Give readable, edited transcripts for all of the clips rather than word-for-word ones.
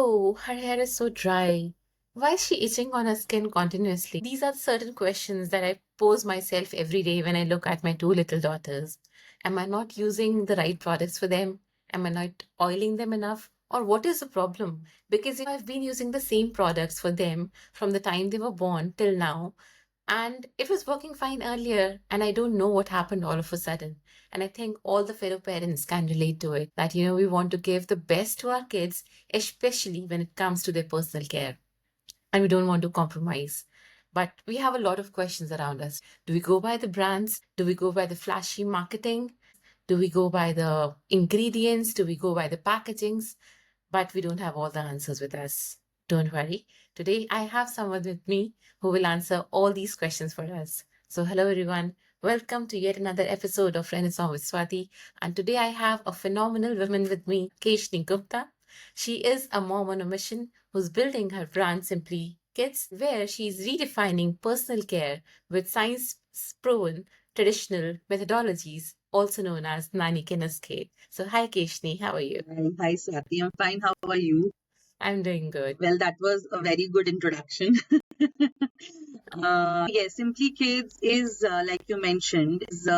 Oh, her hair is so dry. Why is she itching on her skin continuously? These are certain questions that I pose myself every day when I look at my two little daughters. Am I not using the right products for them? Am I not oiling them enough? Or what is the problem? Because I've been using the same products for them from the time they were born till now, and it was working fine earlier, and I don't know what happened all of a sudden. And I think all the fellow parents can relate to it that, we want to give the best to our kids, especially when it comes to their personal care. And we don't want to compromise. But we have a lot of questions around us. Do we go by the brands? Do we go by the flashy marketing? Do we go by the ingredients? Do we go by the packagings? But we don't have all the answers with us. Don't worry. Today I have someone with me who will answer all these questions for us. So, hello everyone. Welcome to yet another episode of Renaissance with Swati. And today I have a phenomenal woman with me, Keshni Gupta. She is a mom on a mission who's building her brand Simply Kids, where she's redefining personal care with science proven traditional methodologies, also known as Nani Scale. So, hi Keshni, how are you? Hi, Swati. I'm fine. How are you? I'm doing good. Well, that was a very good introduction. Yes, Simply Kids is, like you mentioned, is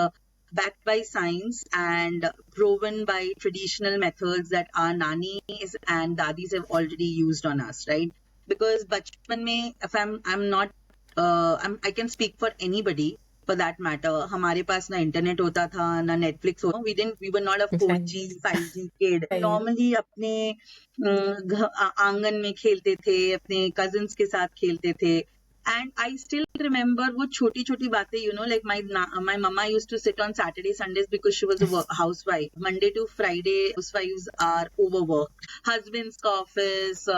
backed by science and proven by traditional methods that our nannies and dadis have already used on us, right? Because bachpan mein, if I'm not, I can speak for anybody for that matter. हमारे पास ना internet होता था ना Netflix होता. We were not a 4G 5G kid. Right. Normally अपने आंगन में खेलते थे, अपने कजिन्स के साथ खेलते थे. And I still remember वो छोटी छोटी बातें, like my mama used to sit on Saturday Sundays because she was a housewife. Monday to Friday housewives are overworked. Husbands का office,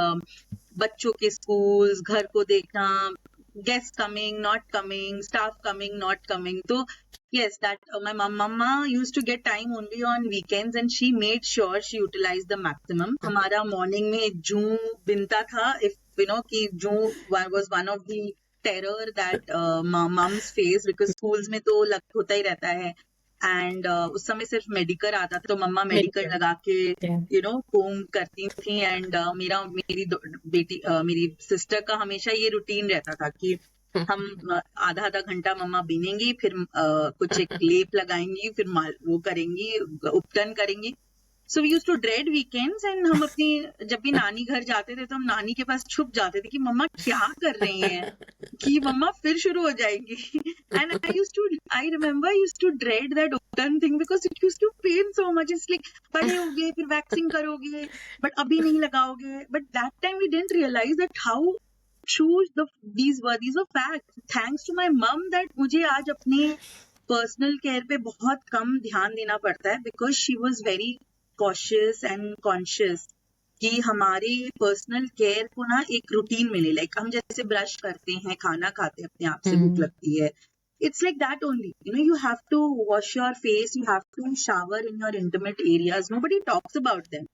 बच्चों के schools, घर को देखना, guests coming, not coming, staff coming, not coming. So yes, that my mama used to get time only on weekends, and she made sure she utilized the maximum. हमारा morning में जूं बिनता था, if कि जूं was one of the terror that mums face because schools में तो लग होता ही रहता है. एंड उस समय सिर्फ मेडिकल आता था, तो मम्मा मेडिकल लगा के कोम करती थी. एंड मेरी सिस्टर का हमेशा ये रूटीन रहता था कि हम आधा आधा घंटा मम्मा बीनेंगी, फिर कुछ एक लेप लगाएंगी, फिर वो करेंगी, उपटन करेंगी. So we used to dread weekends. And हम अपनी जब भी नानी घर जाते थे तो हम नानी के पास छुप जाते थे कि मम्मा क्या कर रही हैं, कि मम्मा फिर शुरू हो जाएंगी. And I remember I used to dread that ubtan thing because it used to pain so much. It's like बड़े होगे फिर वैक्सिंग करोगे बट अभी नहीं लगाओगे. But that time we didn't realise that how true these were facts. Thanks to my mom that मुझे आज अपने पर्सनल केयर पे बहुत कम ध्यान देना पड़ता है because she was very cautious and conscious कि हमारे पर्सनल केयर को ना एक रूटीन मिले. लाइक हम जैसे ब्रश करते हैं, खाना खाते हैं, अपने आप से भूख लगती है. It's like that only. You have to wash your face, you have to shower in your intimate areas. Nobody talks about them.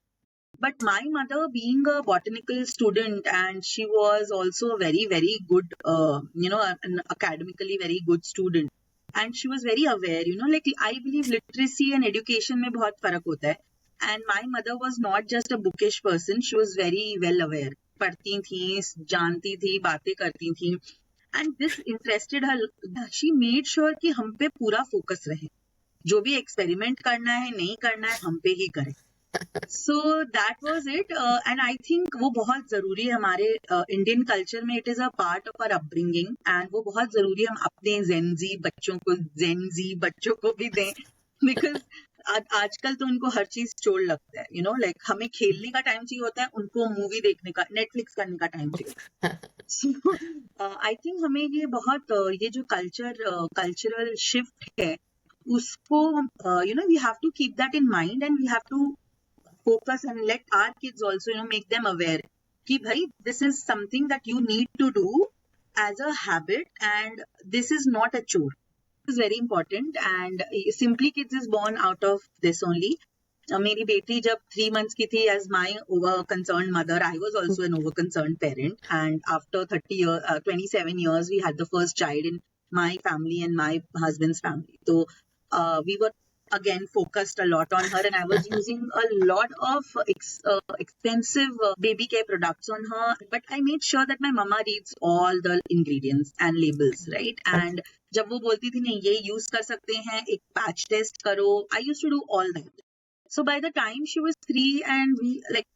But my mother, being a botanical student, and she was also a very, very good, an academically very good student. And she was very aware, like I believe literacy and education में बहुत फर्क होता है. And my mother was not just a bookish person, she was very well aware. पढ़ती थी, जानती थी, बातें करती थी. And this interested her. She made sure कि हम पे पूरा फोकस रहे. जो भी एक्सपेरिमेंट करना है, नहीं करना है, हम पे ही करें. So that was it. And I think वो बहुत जरूरी है हमारे इंडियन कल्चर में. It is a part of our upbringing and वो बहुत जरूरी है हम अपने जेनजी बच्चों को भी दें. बिकॉज आजकल तो उनको हर चीज चोर लगता है. लाइक हमें खेलने का टाइम चाहिए होता है, उनको मूवी देखने का, नेटफ्लिक्स करने का टाइम चाहिए. सो आई थिंक हमें ये बहुत ये जो कल्चरल शिफ्ट है उसको we have to keep that in mind and we have to focus and let our kids also make them aware कि भाई this is something that you need to do as a habit and this is not a chore. This is very important and Simply Kids is born out of this only. मेरी बेटी जब 3 months की थी, as my over concerned mother, I was also an over concerned parent, and after 27 years we had the first child in my family and my husband's family. So we were again focused a lot on her, and I was using a lot of expensive baby care products on her, but I made sure that my mama reads all the ingredients and labels, right? And जब वो बोलती थी नहीं ये use कर सकते हैं, एक पैच टेस्ट करो, I used to do all that. So by the time she was 3, and we like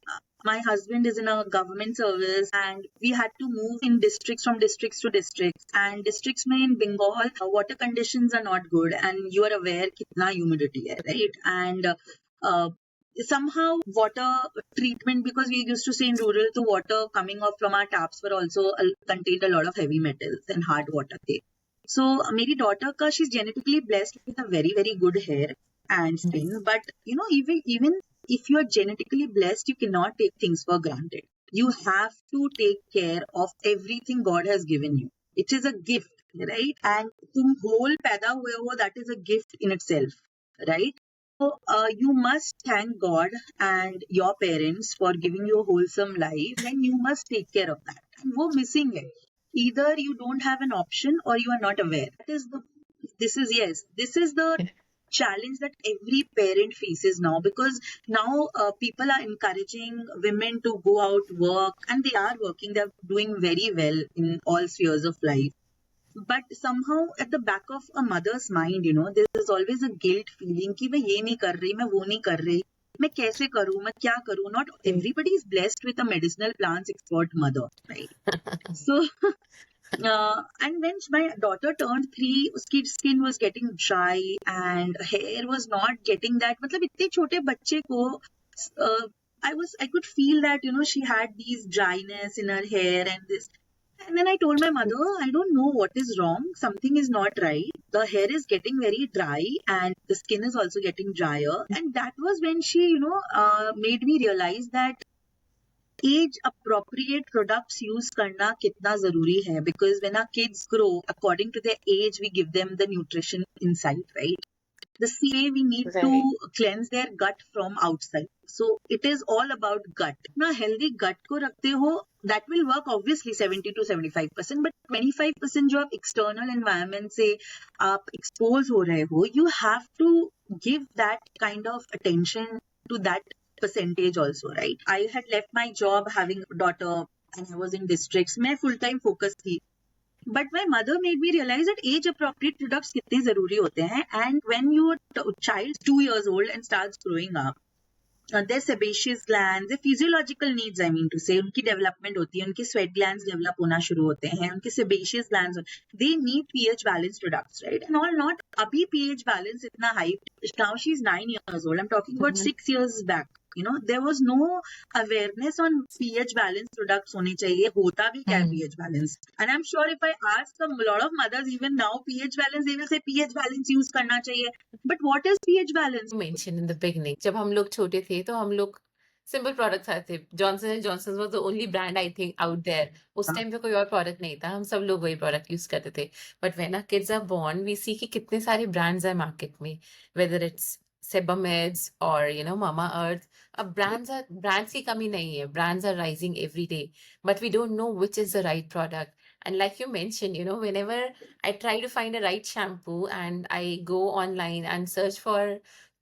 my husband is in a government service, and we had to move in districts from districts to districts, and districts mein in Bengal water conditions are not good, and you are aware kitna humidity hai, right? And uh, somehow water treatment, because we used to stay in rural, the water coming off from our taps were also contained a lot of heavy metals and hard water the. So मेरी daughter का she's genetically blessed with a very very good hair and skin, but you know, even if you are genetically blessed, you cannot take things for granted. You have to take care of everything God has given you. It is a gift, right? And तुम whole पैदा हुए हो, that is a gift in itself, right? So you must thank God and your parents for giving you a wholesome life, and you must take care of that. And वो missing है. Either you don't have an option or you are not aware. This is the challenge that every parent faces now, because now people are encouraging women to go out work, and they are working, they're doing very well in all spheres of life, but somehow at the back of a mother's mind, you know, there is always a guilt feeling कि मैं ये नहीं कर रही, मैं वो नहीं कर रही, मैं कैसे करूं, मैं क्या करूं. Not everybody is blessed with a medicinal plants expert mother, right? So and when my daughter turned 3, उसकी skin was getting dry and hair was not getting that. मतलब इतने छोटे बच्चे को I could feel that, you know, she had these dryness in her hair and this. And then I told my mother, I don't know what is wrong. Something is not right. The hair is getting very dry and the skin is also getting drier. And that was when she, you know, made me realize that age appropriate products use करना कितना जरूरी है, because when our kids grow according to their age we give them the nutrition inside, right? The same way we need to cleanse their gut from outside. So it is all about gut. ना healthy gut को रखते हो, that will work obviously 70 to 75%, but 25% जो आप external environment से आप expose हो रहे हो, you have to give that kind of attention to that percentage also, right? I had left my job having a daughter and I was in districts. मैं full time focus थी. But my mother made me realize that age appropriate products कितने जरूरी होते हैं. And when your child is 2 years old and starts growing up, their sebaceous glands, their physiological needs, I mean to say, उनकी development होती है, उनके sweat glands develop होना शुरू होते हैं, उनके sebaceous glands, they need pH balanced products, right? And all not अभी pH balance इतना high. Now she's 9 years old. I'm talking about 6 years back. You know, there was no awareness on pH balance products होने चाहिए. होता भी क्या है pH balance? And I'm sure if I ask a lot of mothers even now pH balance, they will say pH balance use करना चाहिए. But what is pH balance? Mentioned in the beginning, जब हम लोग छोटे थे तो हम लोग सिंपल प्रोडक्ट्स आते थे. Johnson and Johnson was the only brand I think out there. उस टाइम पे कोई और प्रोडक्ट नहीं था, हम सब लोग वही प्रोडक्ट यूज करते थे. But when our kids are born we see कि कितने सारे ब्रांड्स है मार्केट में, whether it's Sebameds or you know Mama Earth. Brands की कमी नहीं है. Brands are rising every day, but we don't know which is the right product. And like you mentioned, you know, whenever I try to find a right shampoo and I go online and search for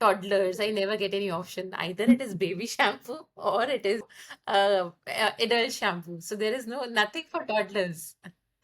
toddlers, I never get any option. Either it is baby shampoo or it is adult shampoo. So there is nothing for toddlers.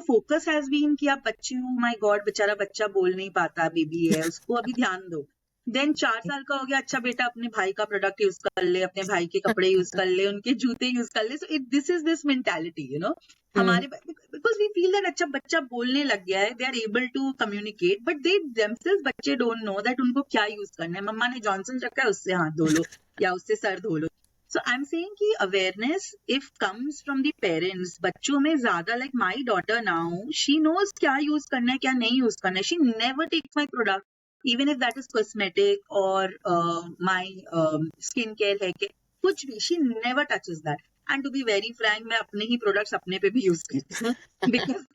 Focus has been कि आप बच्ची हो, my God बेचारा बच्चा बोल नहीं पाता, baby है, उसको अभी ध्यान दो. देन 4 साल का हो गया, अच्छा बेटा अपने भाई का प्रोडक्ट यूज कर ले, अपने भाई के कपड़े यूज कर ले, उनके जूते यूज कर ले. So this is this mentality, you know, हमारे बिकॉज वी फील दैट अच्छा बच्चा बोलने लग गया है, they are able to communicate, but they themselves बच्चे डोंट नो दैट उनको क्या यूज करना है. मम्मा ने जॉनसन रखा है, उससे हाथ धो लो या उससे सर धो लो. So I'm saying कि awareness if comes from the parents, बच्चों में ज्यादा, like my daughter now, she knows क्या use करना है क्या नहीं use करना है. She never takes my product, even if that is cosmetic or my skincare hair care, कुछ भी, she never touches that. And to be very frank, मैं अपने ही products अपने पे भी use करती हूँ because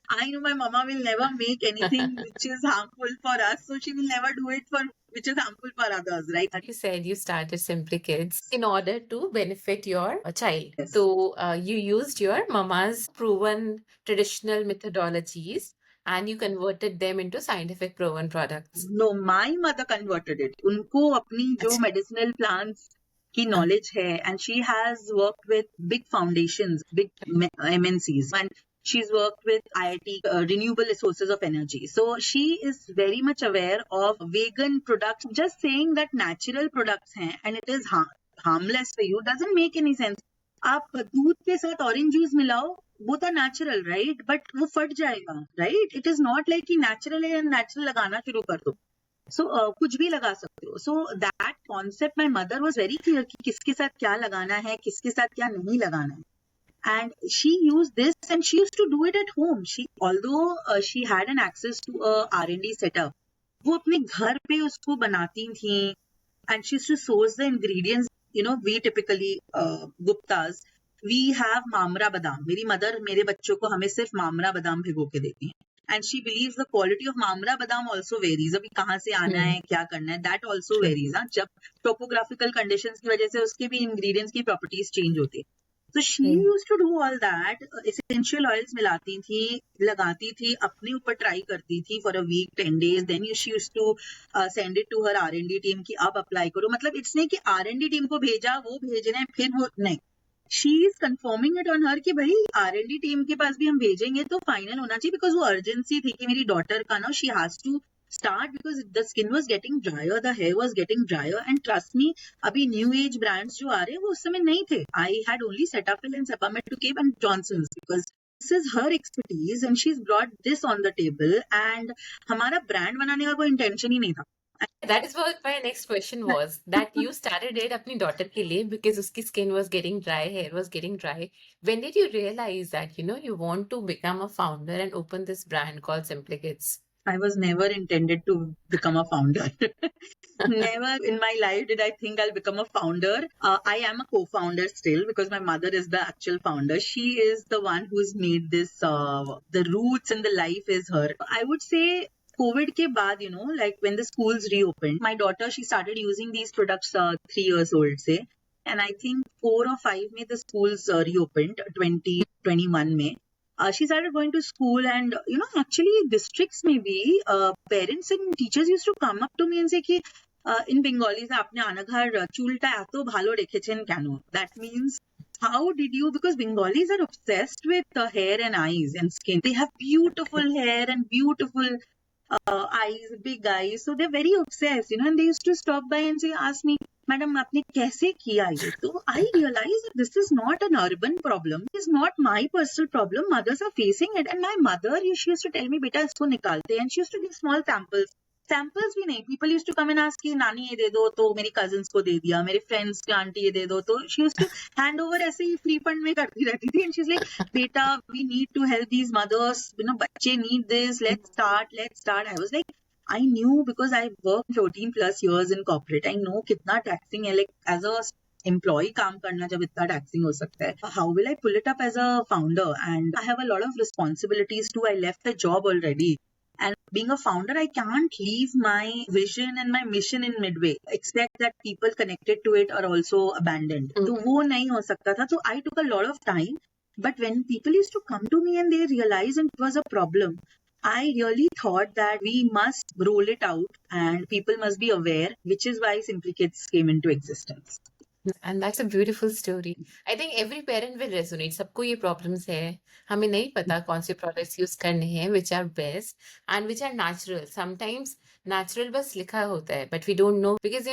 I know my mama will never make anything which is harmful for us, so she will never do it for which is harmful for others, right? Like you said, you started Simply Kids in order to benefit your child. Yes. So you used your mama's proven traditional methodologies and you converted them into scientific proven products. No, my mother converted it. उनको अपनी जो अच्छा, medicinal plants की हाँ, knowledge है, and she has worked with big foundations, big MNCs, and she's worked with IIT, renewable sources of energy. So she is very much aware of vegan products. Just saying that natural products हैं and it is harmless for you doesn't make any sense. आप दूध के साथ orange juice मिलाओ, both are natural, right? But वो फट जाएगा, right? It is not like कि natural है and natural लगाना शुरू कर दो. So कुछ भी लगा सकते हो. So that concept, my mother was very clear कि किसके साथ क्या लगाना है, किसके साथ क्या नहीं लगाना है. And she used this and she used to do it at home. Although she had an access to a R&D setup, वो अपने घर पे उसको बनाती थी, and she used to source the ingredients. We typically, Guptas, we have mamra badam. मेरी mother मेरे बच्चों को हमें सिर्फ मामरा बादाम भिगो के देती है. And she believes the quality of mamra badam also varies. अभी कहाँ से आना है, क्या करना है, that also true. varies. हाँ, जब topographical conditions की वजह से उसके भी ingredients की properties change होती है. So she used to do all that. Essential oils मिलाती थी, लगाती थी, अपने ऊपर try करती थी for a week, 10 days. Then she used to send it to her R&D team कि अब apply करो. मतलब it's नहीं कि R&D team को भेजा, वो भेज रहे हैं, फिर वो नहीं. She is confirming it on her कि भाई R&D team के पास भी हम भेजेंगे तो final होना चाहिए, because वो urgency थी कि मेरी daughter का ना, she has to start because the skin was getting drier, the hair was getting drier, and trust me, अभी new age brands जो आ रहे हैं वो उस समय नहीं थे. I had only Cetaphil and Sepamed to keep and Johnson's, because this is her expertise and she's brought this on the table, and हमारा brand बनाने का कोई intention ही नहीं था. That is what my next question was, that you started it अपनी daughter के लिए because उसकी skin was getting dry, hair was getting dry. When did you realize that, you want to become a founder and open this brand called Simply Kids? I was never intended to become a founder. Never in my life did I think I'll become a founder. I am a co-founder still because my mother is the actual founder. She is the one who's made this, the roots and the life is her. I would say COVID ke baad, like when the schools reopened, my daughter, she started using these products 3 years old, say. And I think 4 or 5 May the schools reopened, 2021 May. She started going to school, and actually districts maybe parents and teachers used to come up to me and say ki, in Bengali apne anaghar chulta eto bhalo রেখেছেন কেন? That means, how did you, because Bengalis are obsessed with hair and eyes and skin. They have beautiful hair and beautiful eyes, big eyes. So they're very obsessed, and they used to stop by and ask me, Madam, आपने कैसे किया ये? So I realized that this is not an urban problem. It is not my personal problem. Mothers are facing it. And my mother, she used to tell me, beta, इसको निकालते. And she used to give small samples. Samples भी नहीं. People used to come and ask कि नानी ये दे दो, तो मेरी cousins को दे दिया, मेरे friends की auntie ये दे दो, तो she used to hand over ऐसे ही free fund में करती रहती थी. And she's like, beta, we need to help these mothers. बच्चे need this. Let's start. I was like, I knew, because I worked 14 plus years in corporate. I know कितना taxing है. Like as a employee काम करना जब इतना taxing हो सकता है. How will I pull it up as a founder? And I have a lot of responsibilities too. I left the job already. And being a founder, I can't leave my vision and my mission in midway. Expect that people connected to it are also abandoned. तो वो नहीं हो सकता था. So I took a lot of time. But when people used to come to me and they realized it was a problem, I really thought that we must roll it out and people must be aware, which is why Simply Kids came into existence. And that's a beautiful story. I think every parent will resonate. सबको ये problems है. हमें नहीं पता कौन से products use करने हैं, which are best and which are natural. Sometimes natural बस लिखा होता है, but we don't know because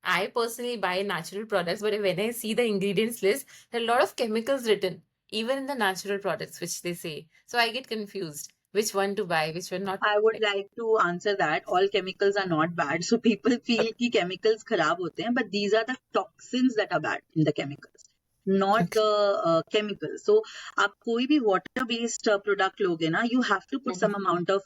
I personally buy natural products, but when I see the ingredients list, there are a lot of chemicals written, even in the natural products, which they say. So I get confused which one to buy, which one not. I would like to answer that all chemicals are not bad. So people feel कि chemicals खराब होते हैं, but these are the toxins that are bad in the chemicals, not the chemicals. So आप कोई भी water based product लोगे ना, you have to put some amount of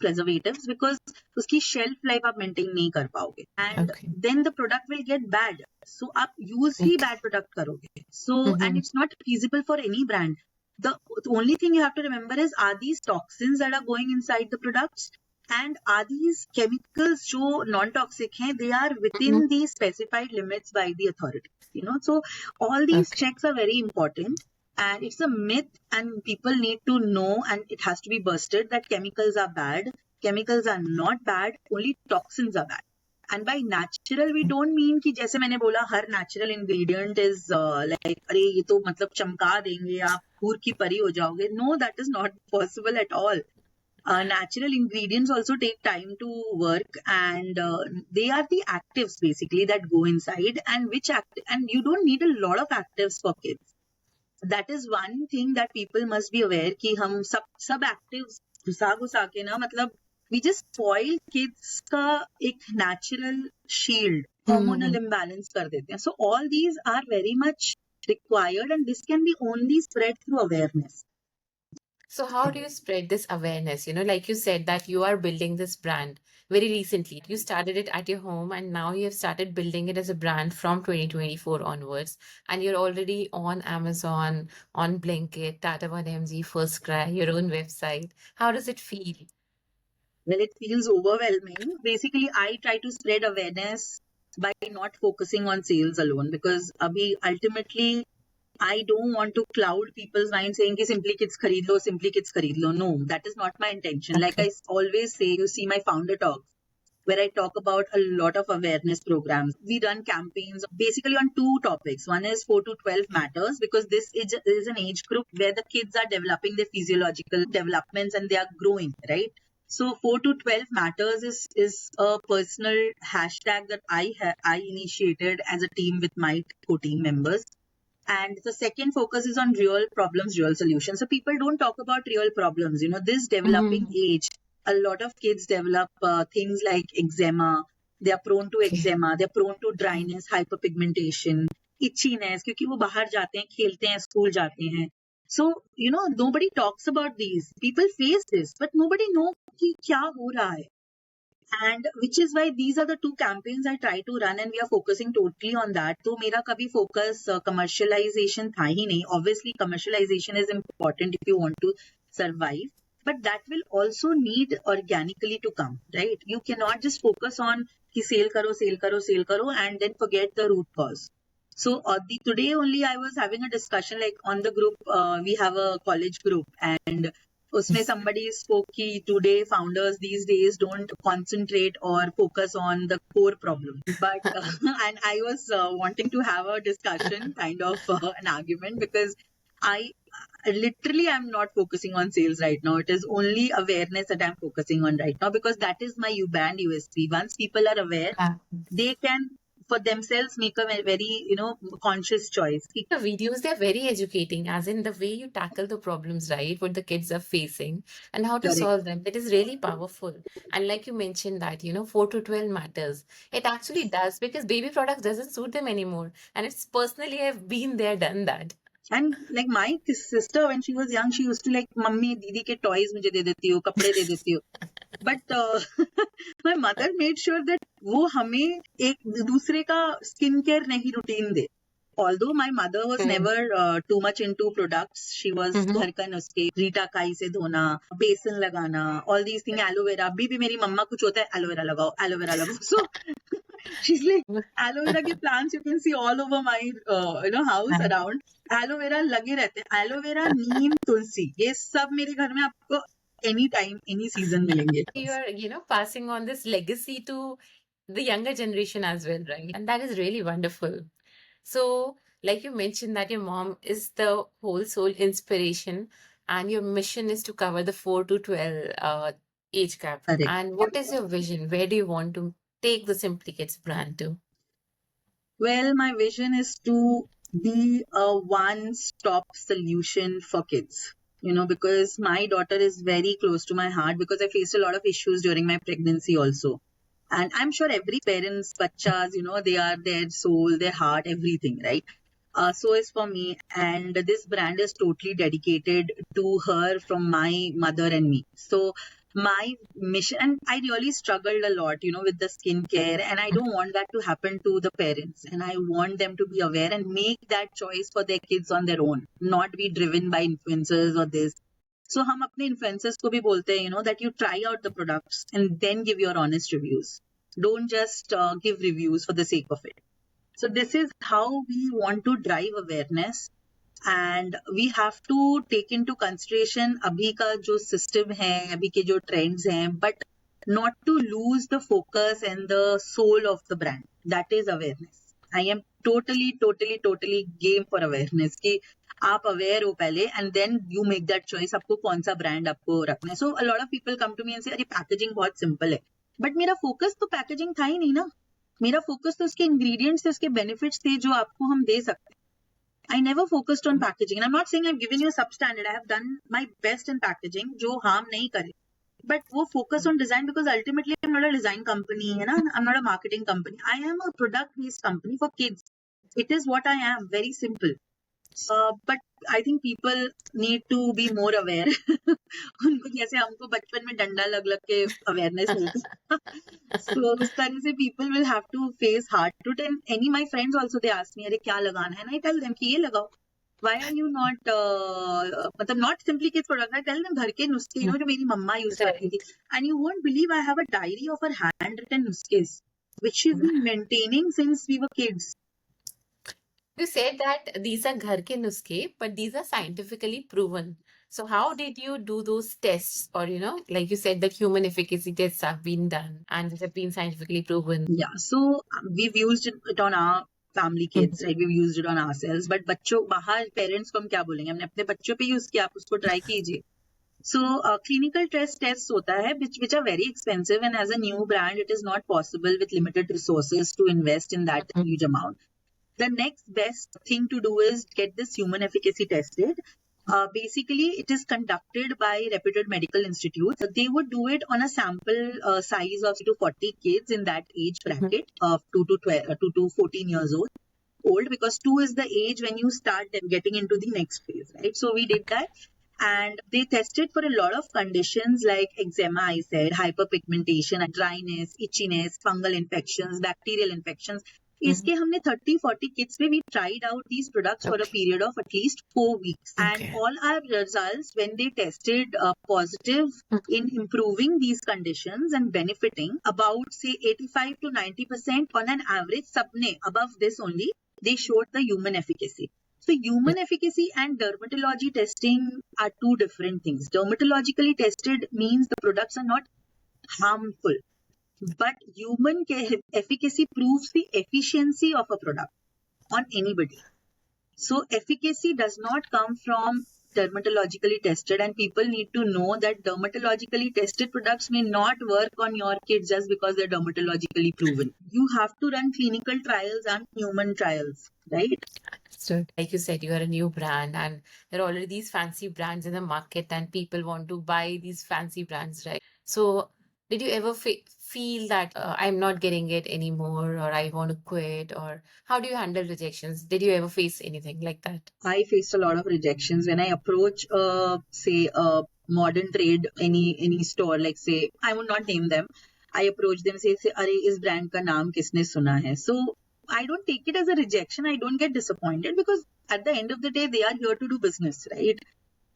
preservatives, because उसकी shelf life आप maintain नहीं कर पाओगे, and then the product will get bad. So आप use ही bad product करोगे. So and it's not feasible for any brand. The only thing you have to remember is, are these toxins that are going inside the products, and are these chemicals जो non-toxic हैं, they are within the specified limits by the authorities. So all these checks are very important. And it's a myth, and people need to know, and it has to be busted, that chemicals are bad. Chemicals are not bad, only toxins are bad. And by natural, we don't mean कि जैसे मैंने बोला हर natural ingredient is like अरे ये तो मतलब चमका देंगे, आप हूर की परी हो जाओगे. No, that is not possible at all. Natural ingredients also take time to work, and they are the actives basically that go inside, and and you don't need a lot of actives for kids. That is one thing that people must be aware कि हम सब actives घुसा के ना मतलब we just spoil kids का एक natural shield, hormonal imbalance कर देते हैं. So all these are very much required, and this can be only spread through awareness. So how do you spread this awareness? Like you said that you are building this brand very recently. You started it at your home and now you have started building it as a brand from 2024 onwards. And you're already on Amazon, on Blinkit, Tata 1mg, First Cry, your own website. How does it feel? Well, it feels overwhelming. Basically, I try to spread awareness by not focusing on sales alone, because ultimately I don't want to cloud people's mind saying कि simply kids खरीद लो, simply kids खरीद लो. No, that is not my intention. Like I always say, you see my founder talks, where I talk about a lot of awareness programs. We run campaigns basically on two topics. One is 4 to 12 matters, because this is an age group where the kids are developing their physiological developments and they are growing, right? So 4 to 12 matters is a personal hashtag that I initiated as a team with my co-team members. And the second focus is on real problems, real solutions. So people don't talk about real problems. This developing age, a lot of kids develop things like eczema. They are prone to eczema. They're prone to dryness, hyperpigmentation, itchiness, क्योंकि वो बाहर जाते हैं, खेलते हैं, school जाते हैं. So, nobody talks about these. People face this, but nobody knows कि क्या हो रहा है. And which is why these are the two campaigns I try to run, and we are focusing totally on that. तो मेरा कभी focus commercialization था ही नहीं. Obviously, commercialization is important if you want to survive, but that will also need organically to come, right? You cannot just focus on कि sale karo, and then forget the root cause. So today only I was having a discussion like on the group. We have a college group, and उसमें somebody spoke कि today founders these days don't concentrate or focus on the core problem. But and I was wanting to have a discussion, kind of an argument, because I literally am not focusing on sales right now. It is only awareness that I'm focusing on right now, because that is my brand USP. Once people are aware, they can for themselves make a very conscious choice. The videos, they're very educating, as in the way you tackle the problems, right? What the kids are facing and how to Correct. solve them. It is really powerful. And like you mentioned that, 4 to 12 matters. It actually does, because baby products doesn't suit them anymore. And it's personally, I've been there, done that. And like my sister, when she was young, she used to like, mummy दीदी के toys मुझे दे देती हो, कपड़े दे देती हो. But my mother made sure that वो हमें एक दूसरे का skin care नहीं routine they. Although my mother was never too much into products, she was घर का नुस्खे, रीटा काई से धोना, बेसन लगाना, all these things, aloe vera. अभी भी मेरी मम्मा कुछ होता है, aloe vera लगाओ, aloe vera लगाओ. So she's like, aloe vera के plants you can see all over my house around. Aloe vera लगे रहते हैं. Aloe vera, नीम, तुलसी, ये सब मेरे घर में आपको any time, any season मिलेंगे. You're, passing on this legacy to the younger generation as well, right? And that is really wonderful. So, like you mentioned that your mom is the whole soul inspiration, and your mission is to cover the 4 to 12 age gap. Correct. And what is your vision? Where do you want to take the Simply Kids brand to? Well, my vision is to be a one-stop solution for kids. Because my daughter is very close to my heart, because I faced a lot of issues during my pregnancy also. And I'm sure every parent's bachas, they are their soul, their heart, everything, right? So is for me. And this brand is totally dedicated to her from my mother and me. So my mission, and I really struggled a lot, with the skincare, and I don't want that to happen to the parents. And I want them to be aware and make that choice for their kids on their own, not be driven by influencers or this. So हम अपने influencers को भी बोलते हैं, that you try out the products and then give your honest reviews. Don't just give reviews for the sake of it. So this is how we want to drive awareness. and we have to take into consideration अभी का जो system है, अभी के जो trends हैं, but not to lose the focus and the soul of the brand. That is awareness. I am totally game for awareness कि आप aware हो पहले and then you make that choice आपको कौन सा brand आपको रखना है. So a lot of people come to me and say अरे packaging बहुत simple है, but मेरा focus तो packaging था ही नहीं ना. मेरा focus तो उसके ingredients थे, उसके benefits थे जो आपको हम दे सकते हैं. I never focused on packaging. And I'm not saying I've given you a substandard. I have done my best in packaging, जो harm नहीं करे. But वो focus on design because ultimately I'm not a design company, है ना? I'm not a marketing company. I am a product-based company for kids. It is what I am. Very simple. But I think people need to be more aware. उनको जैसे हमको बचपन में डंडा लग लग के awareness मिलता. So उस तरह से people will have to face hard truth. And any my friends also they ask me अरे क्या लगाना है? And I tell them कि ये लगाओ. Why are you not मतलब not simply kids product? I tell them घर के नुस्खे जो मेरी मम्मा यूज करती थी. And you won't believe I have a diary of her handwritten nuskes which she's been maintaining since we were kids. You said that these are ghar ke nuske, but these are scientifically proven. So how did you do those tests? Or, like you said, that human efficacy tests have been done and have been scientifically proven. Yeah, so we've used it on our family kids, right? We've used it on ourselves. But बच्चों बाहर parents को हम क्या बोलेंगे? हमने अपने बच्चों पे use किया, आप उसको try कीजिए. So clinical tests होता है which are very expensive, and as a new brand, it is not possible with limited resources to invest in that huge amount. The next best thing to do is get this human efficacy tested. Basically, it is conducted by reputed medical institutes. They would do it on a sample size of 40 kids in that age bracket of 2 to 14 years old, because 2 is the age when you start getting into the next phase, right? So we did that. And they tested for a lot of conditions like eczema, I said, hyperpigmentation, dryness, itchiness, fungal infections, bacterial infections. इसके हमने 30-40 kids पे we tried out these products for a period of at least 4 weeks. And all our results, when they tested positive in improving these conditions and benefiting, about say 85 to 90% on an average, सबने above this only, they showed the human efficacy. So human efficacy and dermatology testing are two different things. Dermatologically tested means the products are not harmful. But human efficacy proves the efficiency of a product on anybody. So efficacy does not come from dermatologically tested, and people need to know that dermatologically tested products may not work on your kids just because they're dermatologically proven. You have to run clinical trials and human trials, right? So, like you said, you are a new brand and there are already these fancy brands in the market and people want to buy these fancy brands, right? So, did you ever feel that I'm not getting it anymore or I want to quit? Or how do you handle rejections? Did you ever face anything like that? I faced a lot of rejections when I approach, say, a modern trade, any store, like say, I would not name them. I approach them, say, अरे इस brand का नाम किसने सुना है? So I don't take it as a rejection. I don't get disappointed because at the end of the day, they are here to do business, right?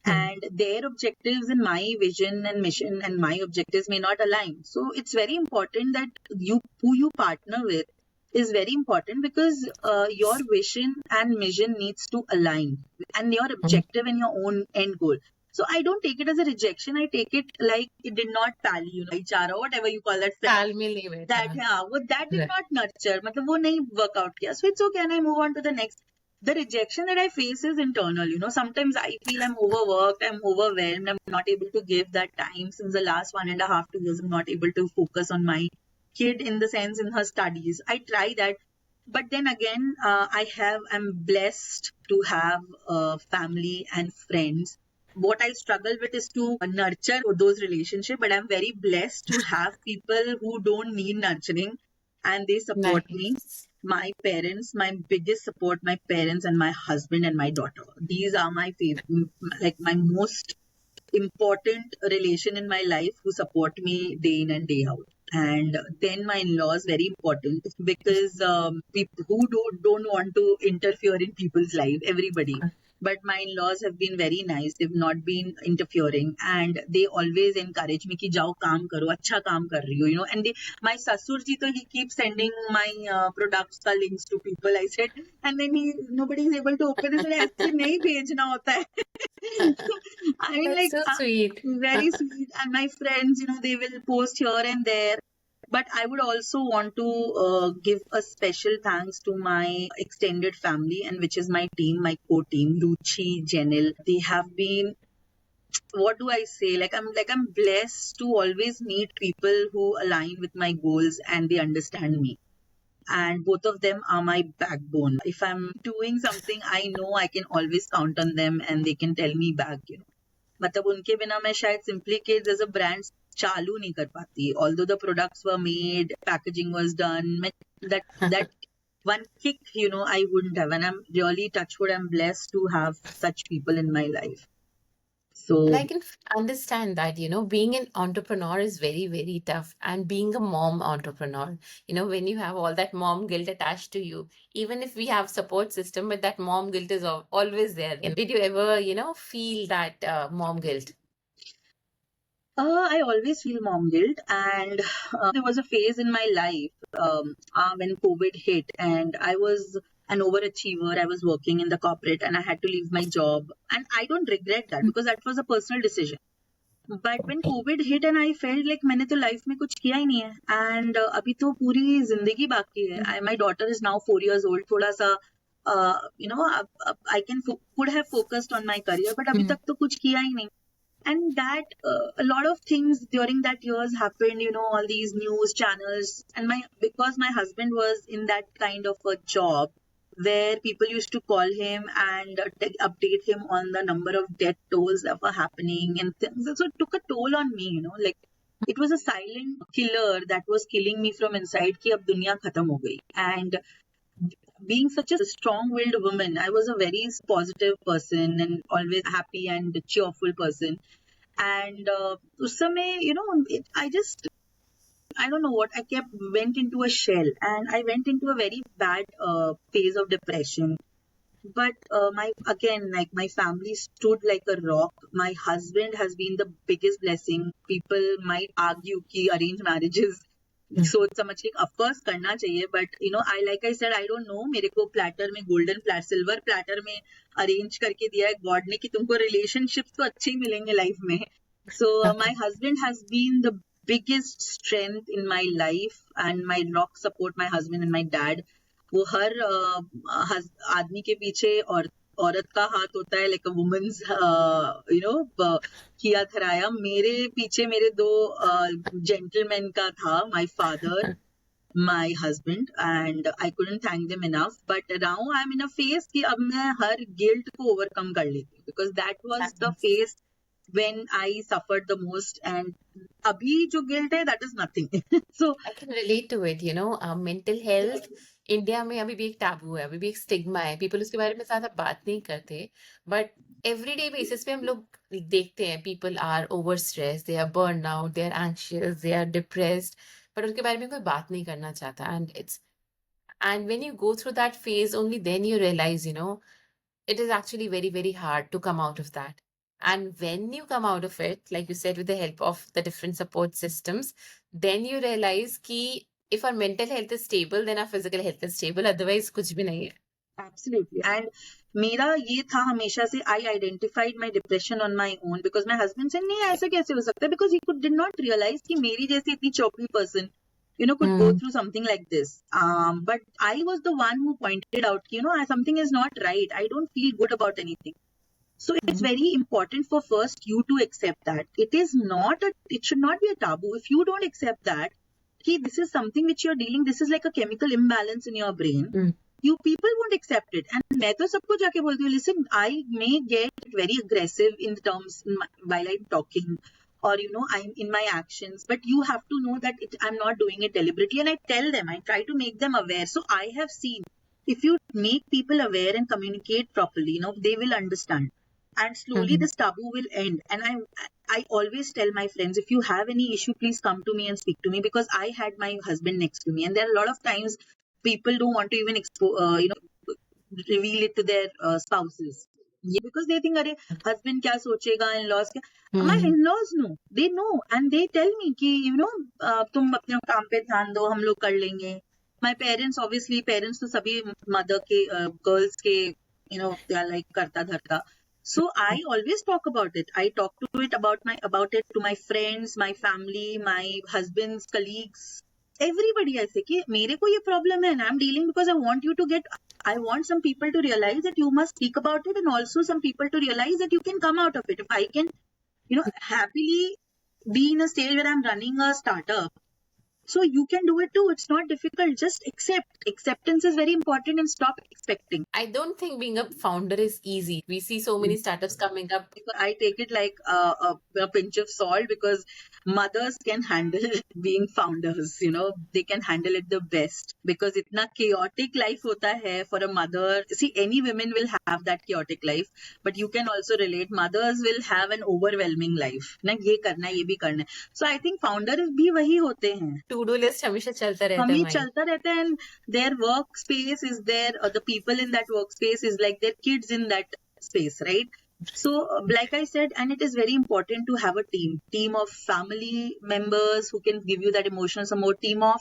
And their objectives and my vision and mission and my objectives may not align. So it's very important that who you partner with is very important, because your vision and mission needs to align, and your objective and your own end goal. So I don't take it as a rejection. I take it like it did not tally, or whatever you call that. That did not nurture. मतलब वो नहीं work out किया. So it's okay, and I move on to the next. The rejection that I face is internal. Sometimes I feel I'm overworked, I'm overwhelmed, I'm not able to give that time. Since the last 1.5 to 2 years, I'm not able to focus on my kid in the sense in her studies. I try that. But then again, I'm blessed to have family and friends. What I struggle with is to nurture those relationships, but I'm very blessed to have people who don't need nurturing and they support me. My parents, my biggest support, my parents and my husband and my daughter. These are my my most important relation in my life who support me day in and day out. And then my in-laws, very important, because people who don't want to interfere in people's life, everybody. but my in-laws have been very nice. They've not been interfering, and they always encourage me कि जाओ काम करो, अच्छा काम कर रही हो, you know. And my ससुर जी तो he keeps sending my products का links to people. I said, and then nobody is able to open it. ऐसे नहीं भेजना होता है. I mean, That's like, so sweet. very sweet. And my friends, you know, they will post here and there. But I would also want to give a special thanks to my extended family, and which is my team, my co-team, Ruchi, Jenil. They have been, what do I say? Like I'm blessed to always meet people who align with my goals and they understand me. And both of them are my backbone. If I'm doing something, I know I can always count on them and they can tell me back, you know. मतलब उनके बिना मैं शायद Simply Kids as a brand चालू नहीं कर पाती. Although the products were made, packaging was done, that one kick, you know, I wouldn't have. And I'm really touchwood. I'm blessed to have such people in my life. And So I can understand that, being an entrepreneur is very, very tough. And being a mom entrepreneur, when you have all that mom guilt attached to you, even if we have support system, but that mom guilt is always there. Did you ever, feel that mom guilt? I always feel mom guilt, and there was a phase in my life when COVID hit, and I was an overachiever. I was working in the corporate, and I had to leave my job, and I don't regret that because that was a personal decision. But when COVID hit, and I felt like मैंने तो life में कुछ किया ही नहीं है, and अभी तो पूरी जिंदगी बाकी है. My daughter is now 4 years old. थोड़ा सा I can could have focused on my career, but अभी तक तो कुछ किया ही नहीं. And that a lot of things during that years happened, you know, all these news channels, and because my husband was in that kind of a job where people used to call him and update him on the number of death tolls that were happening and things. So it took a toll on me, you know, like it was a silent killer that was killing me from inside कि अब दुनिया खत्म हो गई. And being such a strong-willed woman, I was a very positive person and always happy and cheerful person. And उस समय, you know, I don't know what, I went into a shell, and I went into a very bad phase of depression. But like my family stood like a rock. My husband has been the biggest blessing. People might argue कि arranged marriages सोच समझ के of course करना चाहिए, but you know I said I don't know. मेरे को platter में golden platter silver platter में अरेंज करके दिया है गॉड ने कि तुमको रिलेशनशिप्स तो अच्छे ही मिलेंगे लाइफ में. So my husband has been the biggest strength in my life and my rock support. My husband and my dad, वो हर आदमी के पीछे और औरत का हाथ होता है, लाइक अ वुमेन्स किया थराया. मेरे पीछे मेरे दो जेंटलमैन का था, my father, my husband, and I couldn't thank them enough. But now I am in a phase कि अब मैं हर गिल्ट को ओवरकम कर लेती हूँ, because that was the phase when I suffered the most, and abhi jo guilt hai, that is nothing. So I can relate to it, mental health India में अभी भी एक टैबू है, अभी भी एक स्टिग्मा है. पीपल उसके बारे में ज्यादा बात नहीं करते, बट एवरीडे बेसिस पे हम लोग देखते हैं people are over stress, they are burn out, they are anxious, they are depressed, but उनके बारे में कोई बात नहीं करना चाहता. And when you go through that phase, only then you realize, it is actually very, very hard to come out of that. And when you come out of it, like you said, with the help of the different support systems, then you realize कि if our mental health is stable, then our physical health is stable. Otherwise, कुछ भी नहीं है. Absolutely. And मेरा ये था हमेशा से, I identified my depression on my own, because my husband said नहीं ऐसा कैसे हो सकता है, because he did not realize कि मेरी जैसी इतनी चौपड़ी person, you know, could go through something like this. But I was the one who pointed out, you know, something is not right. I don't feel good about anything. So it's very important for first you to accept that. It should not be a taboo. If you don't accept that, okay, this is something which you're dealing, this is like a chemical imbalance in your brain. You people won't accept it. And मैं तो सबको जाके बोलती हूँ, listen, I may get very aggressive in terms while I'm talking, or you know, I'm in my actions, but you have to know that I'm not doing it deliberately. And I tell them, I try to make them aware. So I have seen, if you make people aware and communicate properly, you know, they will understand. And slowly this taboo will end. And I always tell my friends, if you have any issue, please come to me and speak to me, because I had my husband next to me. And there are a lot of times people don't want to even reveal it to their spouses. Yeah, because they think, अरे husband क्या सोचेगा, in-laws क्या. My Hmm. in-laws know, they know, and they tell me कि तुम अपने काम पे ध्यान दो, हम लोग कर लेंगे. My parents, obviously, parents तो सभी mother के girls के, they are like करता धरता. So I always talk about it. I talk to it about it to my friends, my family, my husband's colleagues, everybody. I say कि मेरे को ये problem है, and I'm dealing because I want some people to realize that you must speak about it, and also some people to realize that you can come out of it. If I can, happily be in a stage where I'm running a startup, so you can do it too. It's not difficult. Just accept. Acceptance is very important, and stop expecting. I don't think being a founder is easy. We see so many startups coming up. I take it like a pinch of salt, because mothers can handle being founders. They can handle it the best, because itna chaotic life hota hai for a mother. See, any women will have that chaotic life, but you can also relate. Mothers will have an overwhelming life. Na ye karna hai, ye bhi karna hai. So I think founders bhi wahi hote hain. To-do list हमेशा चलता रहता है हमें mind. चलता रहता है, and their workspace is there, or the people in that workspace is like their kids in that space, right? So like I said, and it is very important to have a team of family members who can give you that emotional support, team of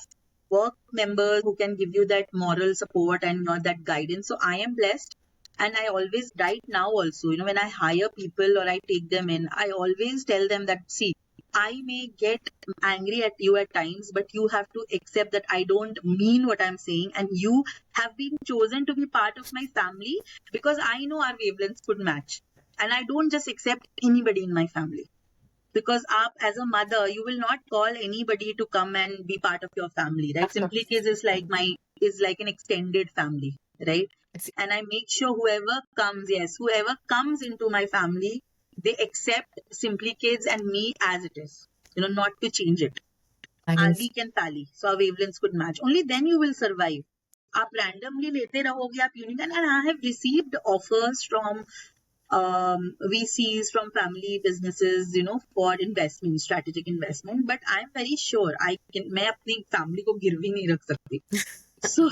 work members who can give you that moral support and that guidance. So I am blessed, and I always, right now also, when I hire people or I take them in, I always tell them that, see, I may get angry at you at times, but you have to accept that I don't mean what I'm saying, and you have been chosen to be part of my family because I know our wavelengths could match. And I don't just accept anybody in my family, because as a mother, you will not call anybody to come and be part of your family, right? Of course. Simply Kids is like an extended family, right? And I make sure whoever comes into my family, they accept Simply Kids and me as it is, not to change it. And we can tally, so our wavelengths could match. Only then you will survive. आप randomly लेते रहोगे, आप unique. And I have received offers from VCs, from family businesses, for investment, strategic investment. But I'm very sure मैं अपनी family को गिरवी नहीं रख सकती. So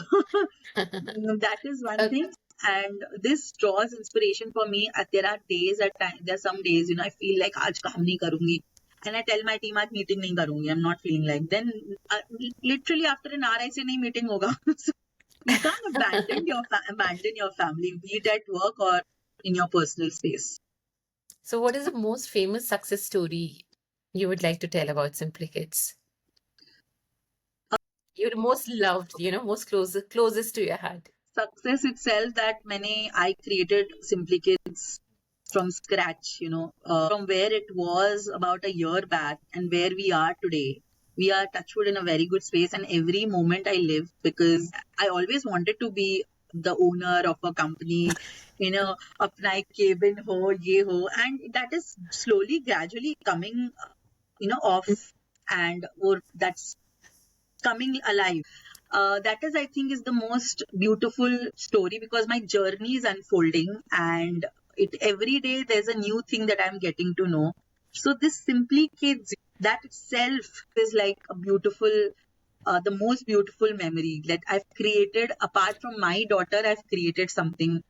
that is one thing. And this draws inspiration for me. There are some days, I feel like आज काम नहीं करूंगी. And I tell my team, आज meeting नहीं करूंगी. I'm not feeling like. Then literally after an hour, I say नहीं meeting होगा. So you can't abandon your family, be it at work or in your personal space. So what is the most famous success story you would like to tell about Simply Kids? You're most loved, most closest to your heart. Success itself, that I created Simply Kids from scratch, from where it was about a year back and where we are today. We are touchwood in a very good space, and every moment I live, because I always wanted to be the owner of a company, apna ek cabin ho, ye ho, and that is slowly, gradually coming, off, and that's coming alive. That is, I think, is the most beautiful story, because my journey is unfolding, and every day there's a new thing that I'm getting to know. So this Simply Kids, that itself is like a beautiful, the most beautiful memory that I've created. Apart from my daughter, I've created something.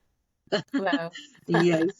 Wow. Yes.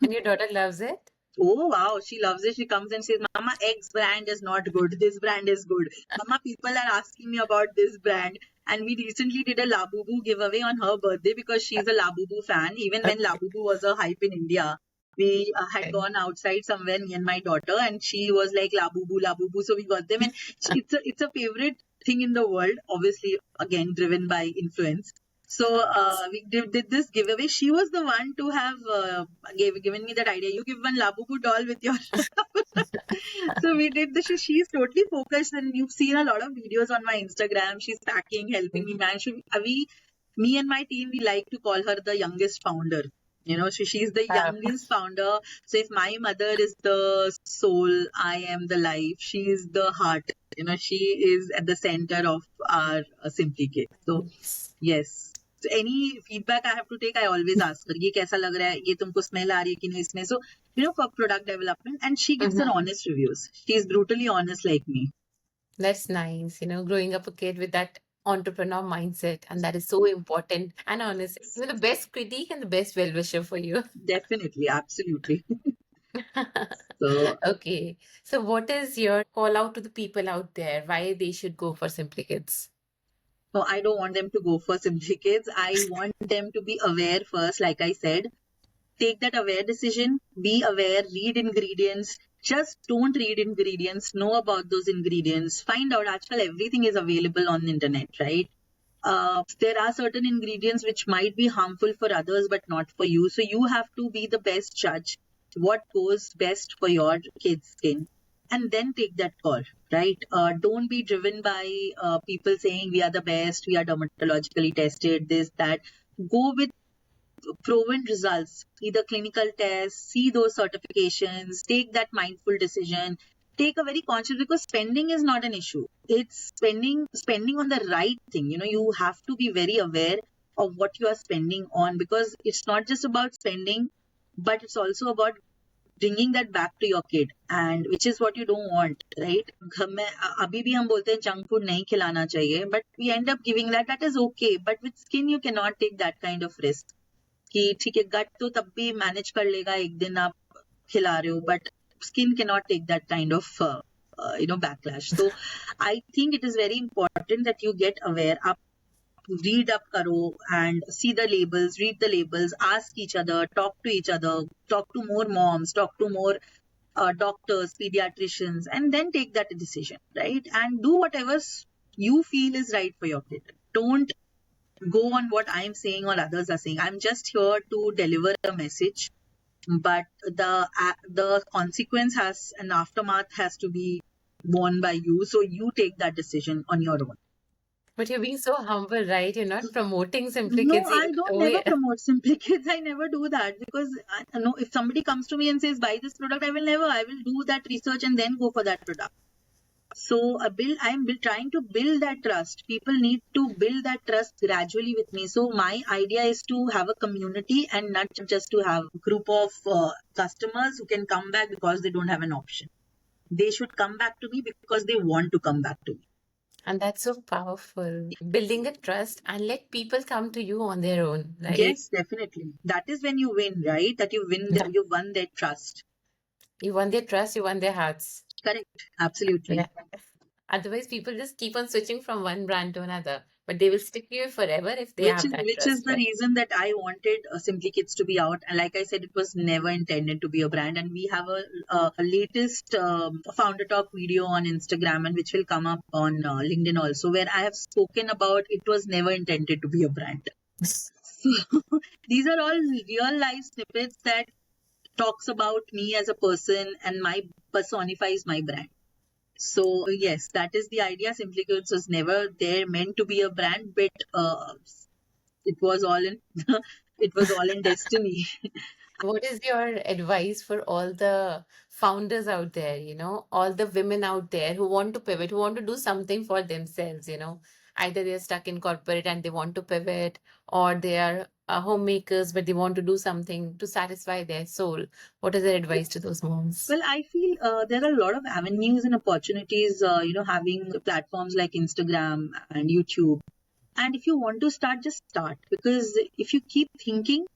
And your daughter loves it? Oh wow, she loves it. She comes and says, Mama, X brand is not good. This brand is good. Mama, people are asking me about this brand. And we recently did a Labubu giveaway on her birthday, because she's a Labubu fan. Even when Labubu was a hype in India, we had gone outside somewhere, me and my daughter, and she was like Labubu, Labubu. So we got them, and it's a favorite thing in the world. Obviously, again driven by influence. So we did this giveaway. She was the one to have given me that idea. You give one Labubu doll with your. So we did this. She's totally focused, and you've seen a lot of videos on my Instagram. She's packing, helping me, man. Me and my team, we like to call her the youngest founder. She's the youngest founder. So if my mother is the soul, I am the life. She is the heart. She is at the center of our Simply Kids. So yes. So any feedback I have to take, I always ask her, ये कैसा लग रहा है, ये तुमको smell आ रही है कि नहीं इसमें. So, for product development, and she gives her honest reviews. She is brutally honest like me. That's nice, growing up a kid with that entrepreneur mindset, and that is so important and honest. You're the best critique and the best well wisher for you. Definitely, absolutely. So, Okay, so what is your call out to the people out there why they should go for Simply Kids? no, I don't want them to go for Simply Kids. I want them to be aware first, like I said. Take that aware decision, be aware, read ingredients. Just don't read ingredients, know about those ingredients. Find out, actually, everything is available on the internet, right? There are certain ingredients which might be harmful for others but not for you. So you have to be the best judge what goes best for your kid's skin and then take that call, right? Don't be driven by people saying we are the best, we are dermatologically tested, this, that. Go with proven results, either clinical tests, see those certifications, take that mindful decision, take a very conscious, because spending is not an issue. It's spending on the right thing. You have to be very aware of what you are spending on, because it's not just about spending, but it's also about bringing that back to your kid, and which is what you don't want, right? घर में अभी भी हम बोलते हैं junk food नहीं खिलाना चाहिए, but we end up giving that. That is okay, but with skin you cannot take that kind of risk. कि ठीक है, गट तो तब भी मैनेज कर लेगा, एक दिन आप खिला रहे हो, but skin cannot take that kind of backlash. So I think it is very important that you get aware, up read up karo and see the labels, read the labels, ask each other, talk to each other, talk to more moms, talk to more doctors, pediatricians, and then take that decision, right? And do whatever you feel is right for your kid. Don't go on what I'm saying or others are saying. I'm just here to deliver a message, but the consequence has an aftermath has to be borne by you. So you take that decision on your own. But you're being so humble, right? You're not promoting Simply No, Kids I even don't though never promote Simply Kids. I never do that, because I know if somebody comes to me and says buy this product, I will do that research and then go for that product. So I'm trying to build that trust. People need to build that trust gradually with me. So my idea is to have a community and not just to have a group of customers who can come back because they don't have an option. They should come back to me because they want to come back to me. and that's so powerful. Building a trust and let people come to you on their own, right? Yes, definitely. That is when you win, right? That you win, Yeah. you won their trust. You won their trust, you won their hearts. Correct. Absolutely. Yeah. Otherwise, people just keep on switching from one brand to another, but they will stick to you forever if they which have is that which is trust, the right? reason that I wanted Simply Kids to be out. And like I said, it was never intended to be a brand. And we have a latest founder talk video on Instagram, and which will come up on LinkedIn also, where I have spoken about it was never intended to be a brand. So these are all real life snippets that talks about me as a person and my personifies my brand. So yes, that is the idea. Simply Kids was never there meant to be a brand, but it was all in it was all in destiny. What is your advice for all the founders out there, all the women out there who want to pivot, who want to do something for themselves, Either they're stuck in corporate and they want to pivot, or they are homemakers, but they want to do something to satisfy their soul. What is their advice to those moms? Well, I feel there are a lot of avenues and opportunities, having platforms like Instagram and YouTube. And if you want to start, just start. Because if you keep thinking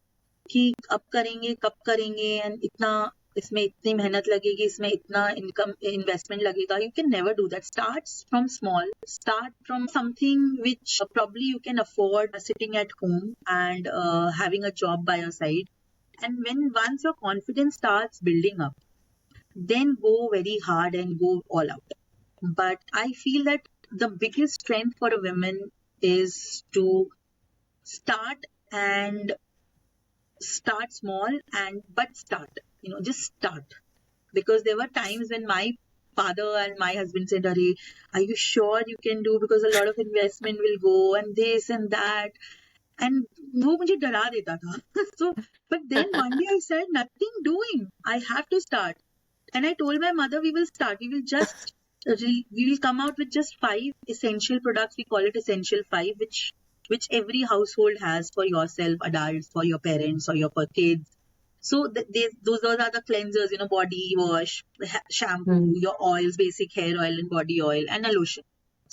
कि कब करेंगे and इतना इसमें इतनी मेहनत लगेगी, इसमें इतना income investment लगेगा, you can never do that. Start from small. Start from something which probably you can afford, sitting at home and having a job by your side. And once your confidence starts building up, then go very hard and go all out. But I feel that the biggest strength for a woman is to start and start small, and but start, just start. Because there were times when my father and my husband said, are you sure you can do, because a lot of investment will go and this and that, and वो मुझे डरा देता था. So but then one day I said, nothing doing, I have to start. And I told my mother, we will start, we will just we will come out with just 5 essential products. We call it essential 5, which every household has for yourself, adults, for your parents, or for kids. So those are the cleansers, body wash, shampoo, Hmm. your oils, basic hair oil and body oil, and a lotion.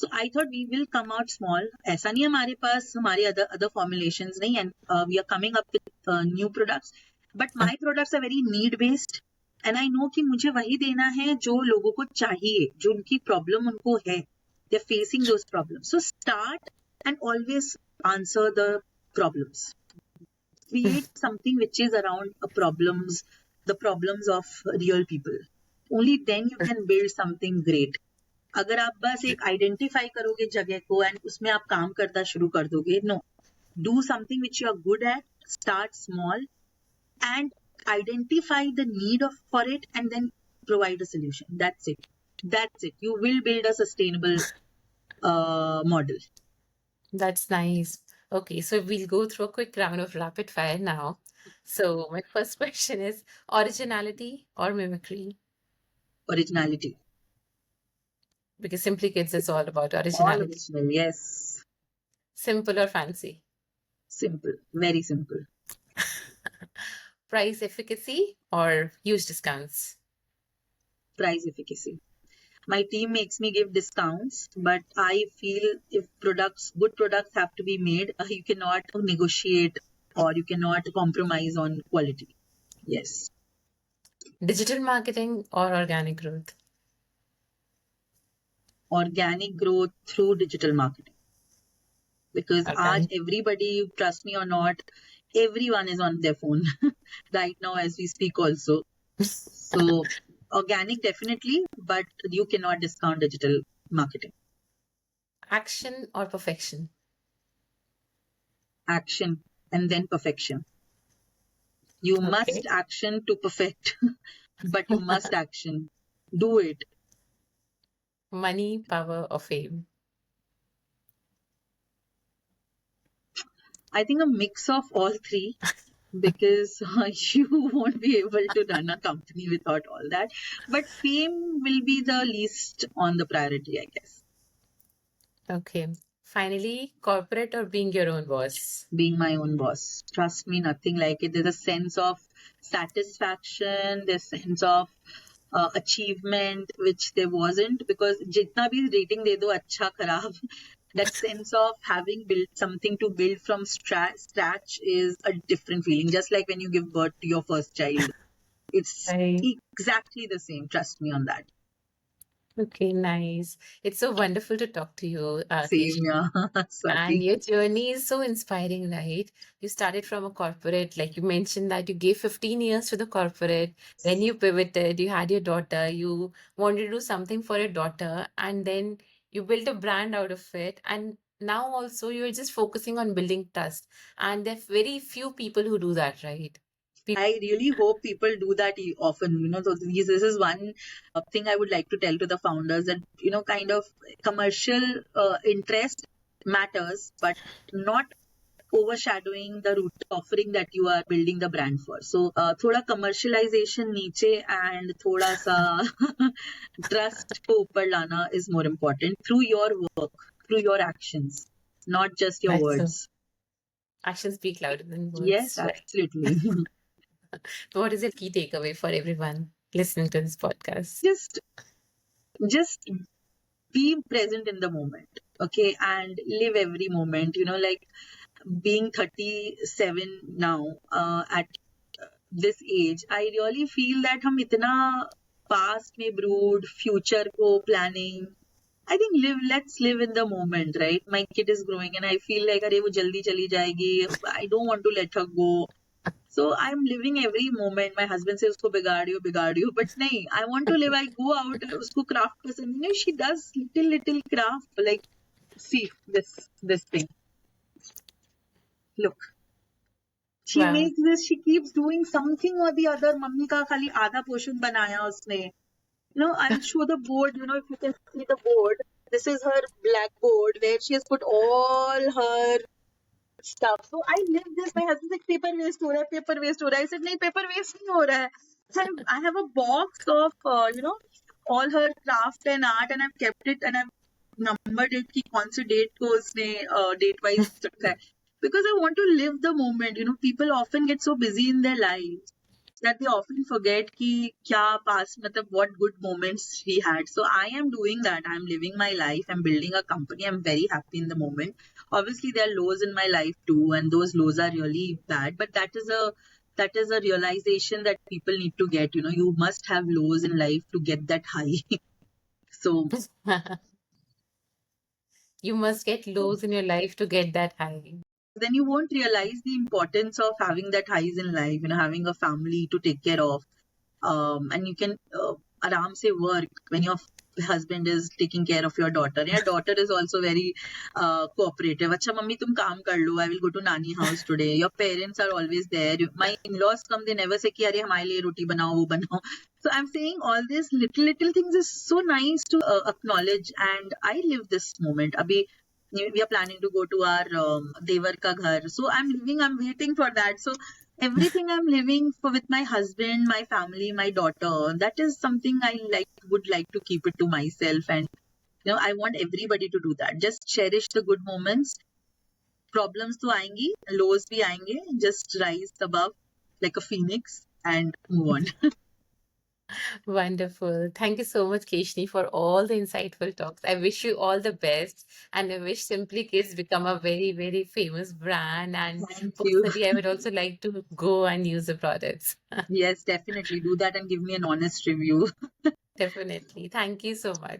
So I thought we will come out small. ऐसा नहीं हमारे पास हमारे other formulations नहीं, and we are coming up with new products. But my products are very need based, and I know कि मुझे वही देना है जो लोगों को चाहिए, जो उनकी problem उनको है. They're facing those problems. So start and always answer the problems. Create something which is around the problems of real people. Only then you can build something great. अगर आप बस एक आइडेंटिफाई करोगे जगह को एंड उसमें आप काम करना शुरू कर दोगे, no, do something which you are good at, start small and identify the need of for it and then provide a solution. That's it. You will build a sustainable model. That's nice. Okay, so we'll go through a quick round of rapid fire now. So my first question is originality or mimicry? Originality. Because Simply Kids is all about All originality. original, yes. Simple or fancy? Simple, very simple. Price efficacy or huge discounts? Price efficacy. My team makes me give discounts, but I feel if good products have to be made, you cannot negotiate or you cannot compromise on quality. Yes. Digital marketing or organic growth? Organic growth through digital marketing. Because Okay. everybody, trust me or not, everyone is on their phone right now as we speak also. So organic definitely, but you cannot discount digital marketing. Action or perfection? Action and then perfection. You must action to perfect, but you must action. Do it. Money, power, or fame? I think a mix of all three, because you won't be able to run a company without all that. But fame will be the least on the priority, I guess. Okay. Finally, corporate or being your own boss? Being my own boss. Trust me, nothing like it. There's a sense of satisfaction, there's a sense of achievement, which there wasn't, because jitna bhi rating de do acha kharab, that sense of having built something to build from scratch is a different feeling. Just like when you give birth to your first child, it's Right. exactly the same. Trust me on that. Okay, nice. It's so wonderful to talk to you, Same, Keshni. yeah. And Swati. your journey is so inspiring, right? You started from a corporate, like you mentioned that you gave 15 years to the corporate, then you pivoted, you had your daughter, you wanted to do something for your daughter, and then you built a brand out of it. And now also you're just focusing on building trust. And there are very few people who do that, right? I really hope people do that often. So this is one thing I would like to tell to the founders, that, kind of commercial interest matters, but not overshadowing the root offering that you are building the brand for. So, thoda commercialization नीचे and thoda sa trust को ऊपर लाना is more important through your work, through your actions, not just your That's so. words. Actions speak louder than words. Yes, Right. absolutely. What is your key takeaway for everyone listening to this podcast? just be present in the moment, okay, and live every moment. Like being 37 now, at this age, I really feel that हम इतना past में brood, future को planning. I think let's live in the moment, right? My kid is growing and I feel like अरे वो जल्दी चली जाएगी. I don't want to let her go. So I'm living every moment. My husband says उसको बिगाड़ियो, but नहीं, I want to live. I go out, उसको craft पसंद. She does little craft, like, see this thing. Look, she Wow. makes this. She keeps doing something or the other. Mummy का खाली आधा portion बनाया उसने. I'll show the board. If you can see the board, this is her blackboard where she has put all her stuff. So I live this. My husband's like, paper waste हो रहा है. I said, नहीं, paper waste नहीं हो रहा है. So I have a box of, all her craft and art, and I've kept it and I've numbered it कि कौन से date को उसने date wise रखा है. Because I want to live the moment. People often get so busy in their lives that they often forget कि क्या past मतलब what good moments he had. So I am doing that. I'm living my life. I'm building a company. I'm very happy in the moment. Obviously, there are lows in my life too, and those lows are really bad. But that is a realization that people need to get. You know, you must have lows in life to get that high. So You must get lows in your life to get that high. then you won't realize the importance of having that highs in life. You know, having a family to take care of, and you can aram se work when your husband is taking care of your daughter. Your daughter is also very cooperative. Acha mummy tum kaam kar lo, I will go to nani house today. Your parents are always there. My in-laws come, they never say ki अरे हमारे लिए रोटी बनाओ वो बनाओ. So I'm saying all these little things is so nice to acknowledge, and I live this moment. Abhi we are planning to go to our devar ka ghar, so I'm waiting for that. So everything I'm living for with my husband, my family, my daughter, that is something I would like to keep it to myself. And I want everybody to do that. Just cherish the good moments. Problems to आएंगी, lows भी आएंगे. Just rise above like a phoenix and move on. Wonderful. Thank you so much, Keshni, for all the insightful talks. I wish you all the best, and I wish Simply Kids become a very, very famous brand. And Thank you. personally, I would also like to go and use the products. Yes, definitely do that and give me an honest review. Definitely. Thank you so much.